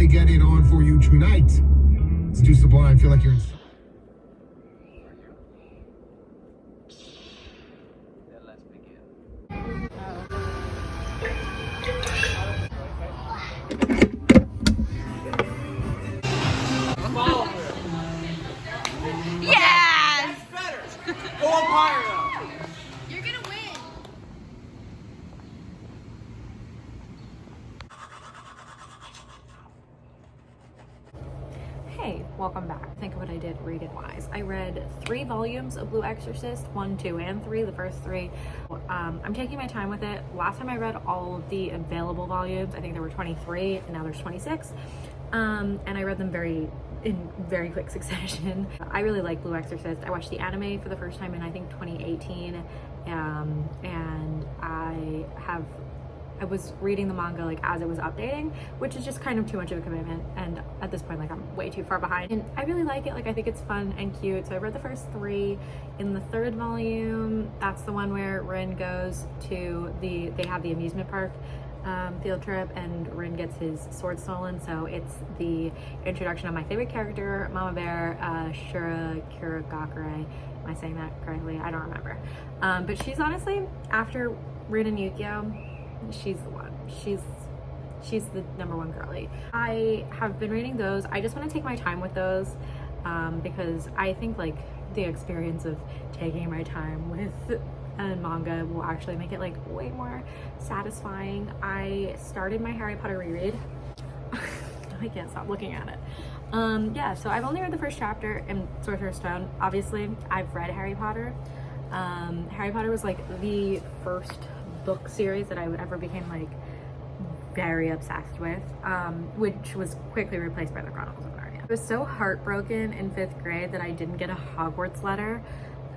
definitely get it on for you tonight. Let's do Sublime. Feel like you're in. Yes! That's better. Go up higher though. You're gonna win. Hey, welcome back. Think of what I did reading wise. I read 3 volumes of Blue Exorcist, 1, 2, and 3, the first 3. I'm taking my time with it. Last time I read all of the available volumes, I think there were 23, and now there's 26. And I read them in very quick succession. I really like Blue Exorcist. I watched the anime for the first time in I think 2018, and I was reading the manga like as it was updating, which is just kind of too much of a commitment, and at this point like I'm way too far behind, and I really like it. Like I think it's fun and cute. So I read the first 3. In the 3rd volume, that's the one where Rin goes to they have the amusement park field trip, and Rin gets his sword stolen. So it's the introduction of my favorite character, Mama Bear, Shura Kuragakure. Am I saying that correctly? I don't remember. But she's honestly, after Rin and Yukio, she's the one. She's the #1 girly. I have been reading those. I just want to take my time with those because I think like the experience of taking my time with and manga will actually make it like way more satisfying. I started my Harry Potter reread. I can't stop looking at it. Yeah, so I've only read the first chapter in Sorcerer's Stone. Obviously, I've read Harry Potter. Harry Potter was like the first book series that I ever became like very obsessed with, which was quickly replaced by the Chronicles of Narnia. I was so heartbroken in 5th grade that I didn't get a Hogwarts letter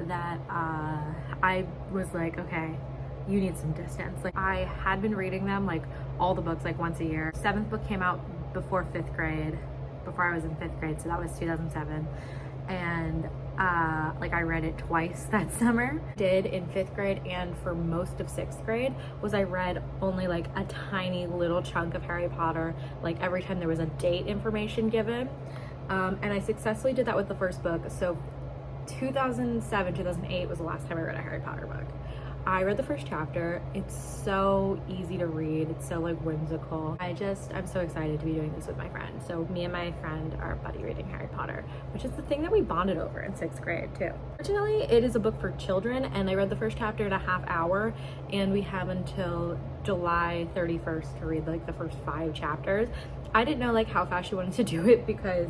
that I was like, okay, you need some distance. Like I had been reading them, like all the books, like once a year. 7th book came out before 5th grade, before I was in 5th grade, so that was 2007. And like I read it twice that summer. Did in 5th grade, and for most of 6th grade was I read only like a tiny little chunk of Harry Potter, like every time there was a date information given. And I successfully did that with the first book. So 2007, 2008 was the last time I read a Harry Potter book. I read the first chapter. It's so easy to read. It's so like whimsical. I'm so excited to be doing this with my friend. So me and my friend are buddy reading Harry Potter, which is the thing that we bonded over in 6th grade too. Fortunately, it is a book for children, and I read the first chapter in a half hour, and we have until July 31st to read like the first 5 chapters. I didn't know like how fast she wanted to do it because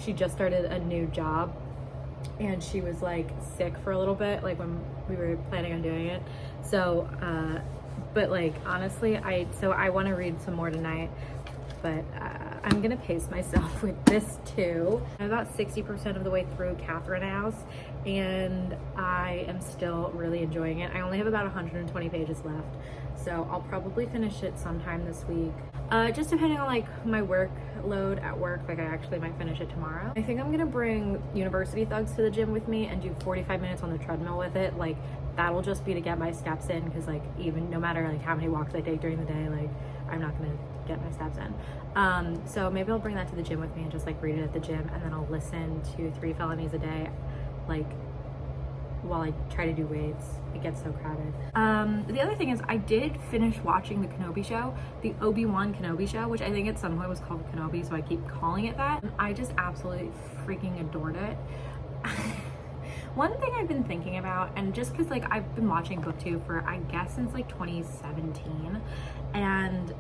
she just started a new job, and she was like sick for a little bit, like when we were planning on doing it. So but like honestly, I want to read some more tonight, but I'm gonna pace myself with this too. I'm about 60% of the way through Catherine House, and I am still really enjoying it. I only have about 120 pages left, so I'll probably finish it sometime this week. Just depending on like my workload at work, like I actually might finish it tomorrow. I think I'm gonna bring University Thugs to the gym with me and do 45 minutes on the treadmill with it. Like that'll just be to get my steps in, because like even no matter like how many walks I take during the day, like I'm not gonna get my steps in. So maybe I'll bring that to the gym with me and just like read it at the gym, and then I'll listen to 3 Felonies a day, like while I try to do weights. It gets so crowded. The other thing is I did finish watching the Kenobi show, the Obi-Wan Kenobi show, which I think at some point was called Kenobi, so I keep calling it that. I just absolutely freaking adored it. One thing I've been thinking about, and just because like I've been watching BookTube for I guess since like 2017, and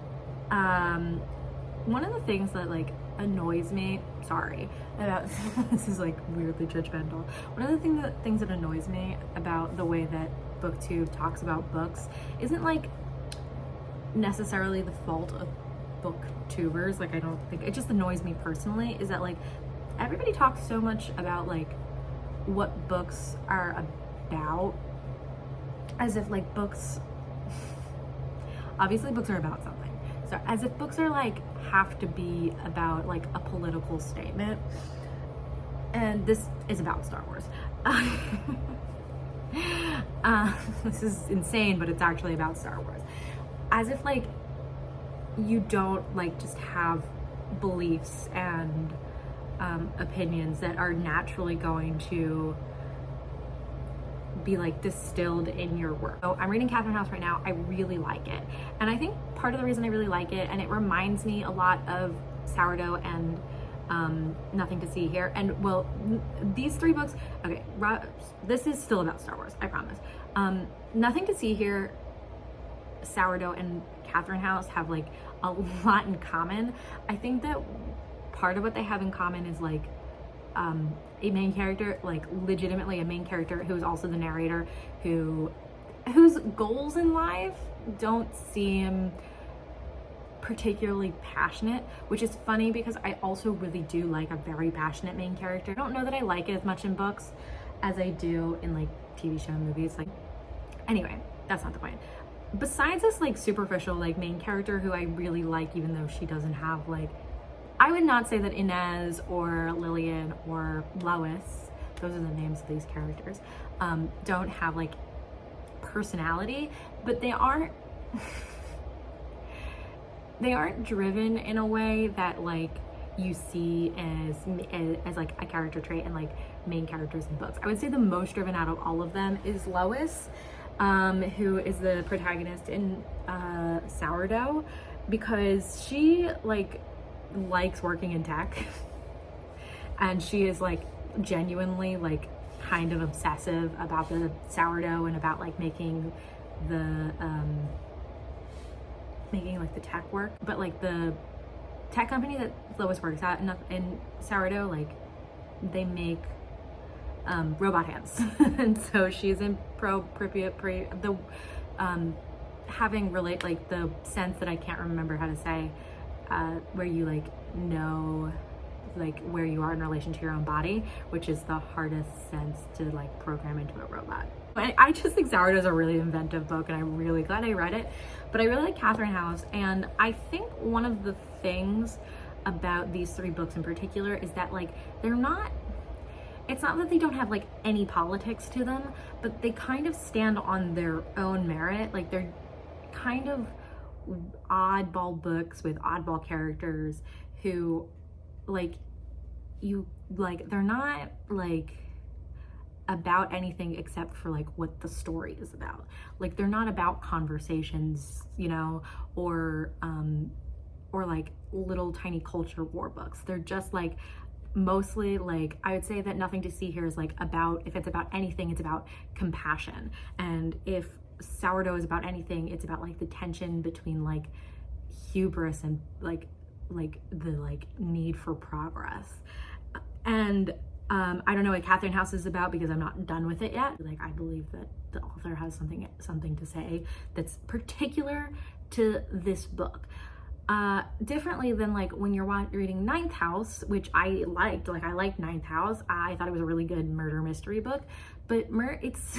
one of the things that like annoys me, sorry about this is like weirdly judgmental, one of the things that annoys me about the way that BookTube talks about books isn't like necessarily the fault of booktubers. Like I don't think, it just annoys me personally, is that like everybody talks so much about like what books are about, as if like books obviously books are about something, so as if books are like have to be about like a political statement, and this is about Star Wars. This is insane, but it's actually about Star Wars. As if like you don't like just have beliefs and opinions that are naturally going to be like distilled in your work. So I'm reading Catherine House right now. I really like it. And I think part of the reason I really like it, and it reminds me a lot of Sourdough and Nothing to See Here. And well, these three books, okay, this is still about Star Wars, I promise. Nothing to See Here, Sourdough, and Catherine House have like a lot in common. I think that part of what they have in common is like a main character, like legitimately a main character who is also the narrator, whose goals in life don't seem particularly passionate, which is funny because I also really do like a very passionate main character. I don't know that I like it as much in books as I do in like TV show and movies. Like, anyway, that's not the point. Besides this like superficial like main character who I really like, even though she doesn't have like, I would not say that Inez or Lillian or Lois, those are the names of these characters, don't have like personality, but they aren't driven in a way that like you see as like a character trait in like main characters in books. I would say the most driven out of all of them is Lois, who is the protagonist in Sourdough, because she like likes working in tech and she is like genuinely like kind of obsessive about the sourdough and about like making like the tech work. But like the tech company that Lois works at in Sourdough, like they make robot hands and so she's in having relate like the sense that I can't remember how to say, where you like know like where you are in relation to your own body, which is the hardest sense to like program into a robot. I just think Sourdough is a really inventive book and I'm really glad I read it. But I really like Catherine House, and I think one of the things about these three books in particular is that like it's not that they don't have like any politics to them, but they kind of stand on their own merit. Like they're kind of oddball books with oddball characters who like they're not like about anything except for like what the story is about. Like they're not about conversations, you know, or like little tiny culture war books. They're just like mostly like, I would say that Nothing to See Here is like about, if it's about anything, it's about compassion. And if Sourdough is about anything, it's about like the tension between like hubris and like the like need for progress. And I don't know what Catherine House is about because I'm not done with it yet. Like I believe that the author has something to say that's particular to this book. Differently than like when you're reading Ninth House, which I liked. Like I liked Ninth House. I thought it was a really good murder mystery book, but it's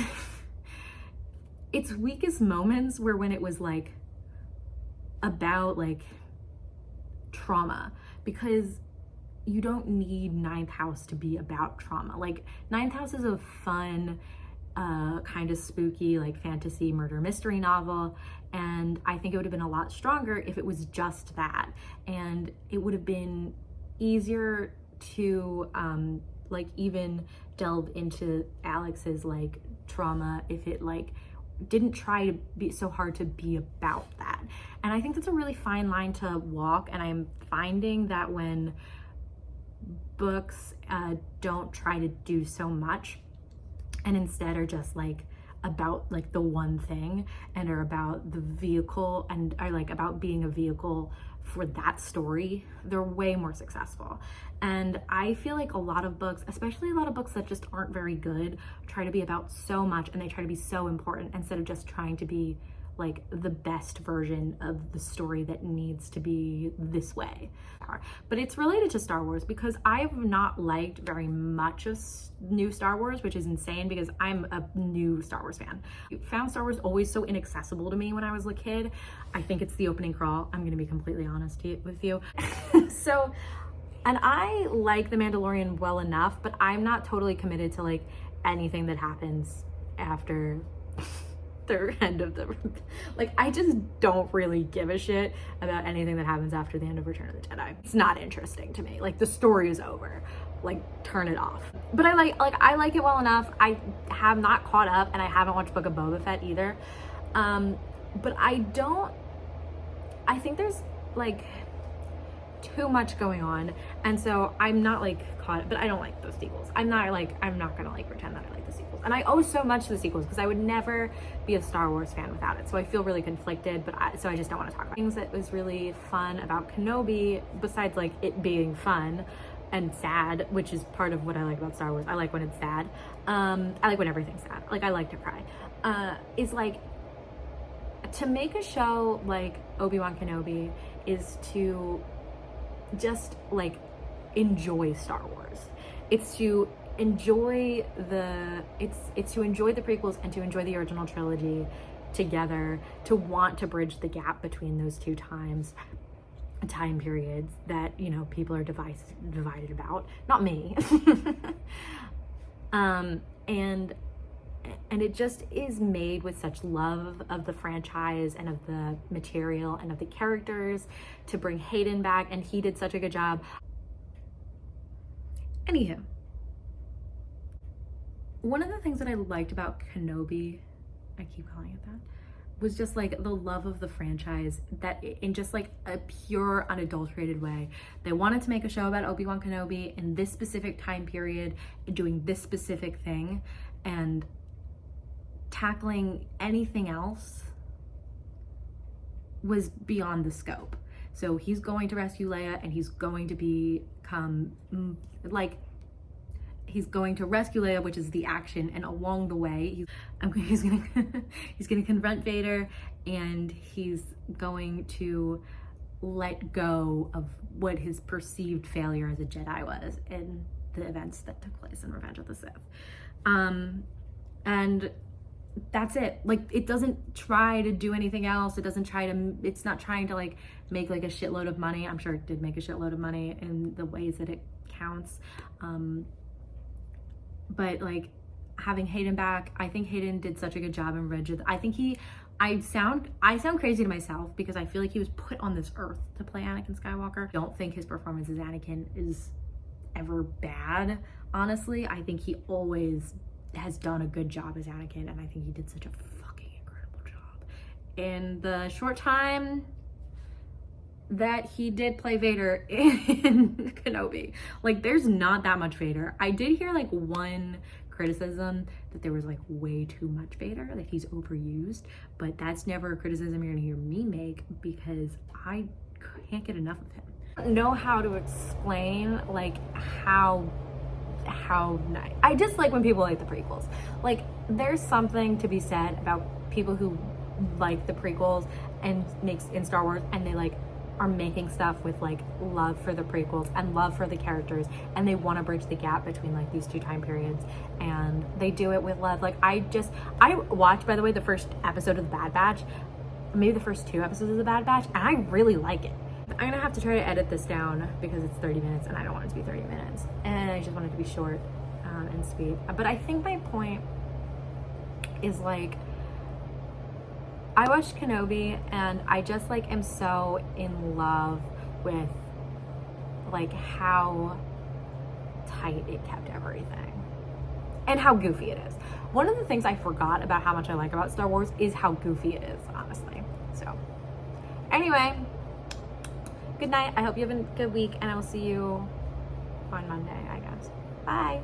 its weakest moments were when it was like about like trauma, because you don't need Ninth House to be about trauma. Like Ninth House is a fun, kind of spooky, like fantasy murder mystery novel. And I think it would have been a lot stronger if it was just that. And it would have been easier to like even delve into Alex's like trauma if it like didn't try to be so hard to be about that. And I think that's a really fine line to walk. And I'm finding that when books don't try to do so much and instead are just like about like the one thing and are about the vehicle and are like about being a vehicle for that story, they're way more successful. And I feel like a lot of books, especially a lot of books that just aren't very good, try to be about so much and they try to be so important instead of just trying to be like the best version of the story that needs to be this way. But it's related to Star Wars because I've not liked very much of new Star Wars, which is insane because I'm a new Star Wars fan. I found Star Wars always so inaccessible to me when I was a kid. I think it's the opening crawl. I'm gonna be completely honest with you. So, and I like The Mandalorian well enough, but I'm not totally committed to like anything that happens after the end of the, like, I just don't really give a shit about anything that happens after the end of Return of the Jedi. It's not interesting to me. Like, the story is over. Like, turn it off. But I like it well enough. I have not caught up, and I haven't watched Book of Boba Fett either. But I think there's like too much going on, and so I'm not like caught, but I don't like those sequels. I'm not gonna like pretend that I like the sequels, and I owe so much to the sequels because I would never be a Star Wars fan without it, so I feel really conflicted, but so I just don't want to talk about things. That was really fun about Kenobi, besides like it being fun and sad, which is part of what I like about Star Wars. I like when it's sad. I like when everything's sad. Like, I like to cry. Is like, to make a show like Obi-Wan Kenobi is to just like enjoy Star Wars. It's to enjoy it's to enjoy the prequels and to enjoy the original trilogy together, to want to bridge the gap between those two time periods that, you know, people are divided about. Not me. And it just is made with such love of the franchise and of the material and of the characters, to bring Hayden back, and he did such a good job. Anywho, one of the things that I liked about Kenobi, I keep calling it that, was just like the love of the franchise, that in just like a pure, unadulterated way. They wanted to make a show about Obi-Wan Kenobi in this specific time period, doing this specific thing, and tackling anything else was beyond the scope. So he's going to rescue Leia, and he's going to become like, he's going to rescue Leia, which is the action, and along the way he's gonna confront Vader, and he's going to let go of what his perceived failure as a Jedi was in the events that took place in Revenge of the Sith. And that's it. Like, it doesn't try to do anything else. It's not trying to like make like a shitload of money. I'm sure it did make a shitload of money in the ways that it counts. But like, having Hayden back, I think Hayden did such a good job in Revenge. I sound crazy to myself because I feel like he was put on this earth to play Anakin Skywalker. I don't think his performance as Anakin is ever bad, honestly. I think he always has done a good job as Anakin, and I think he did such a fucking incredible job in the short time that he did play Vader in Kenobi. Like, there's not that much Vader. I did hear like one criticism that there was like way too much Vader, that he's overused, but that's never a criticism you're gonna hear me make because I can't get enough of him. I don't know how to explain like how nice. I just like when people like the prequels. Like, there's something to be said about people who like the prequels and makes in Star Wars, and they like are making stuff with like love for the prequels and love for the characters, and they want to bridge the gap between like these two time periods, and they do it with love. Like, I watched, by the way, the first episode of The Bad Batch, maybe the first 2 episodes of The Bad Batch, and I really like it. I'm gonna have to try to edit this down because it's 30 minutes and I don't want it to be 30 minutes, and I just want it to be short and sweet. But I think my point is like, I watched Kenobi and I just like am so in love with like how tight it kept everything and how goofy it is. One of the things I forgot about how much I like about Star Wars is how goofy it is, honestly. So anyway, good night. I hope you have a good week, and I will see you on Monday, I guess. Bye.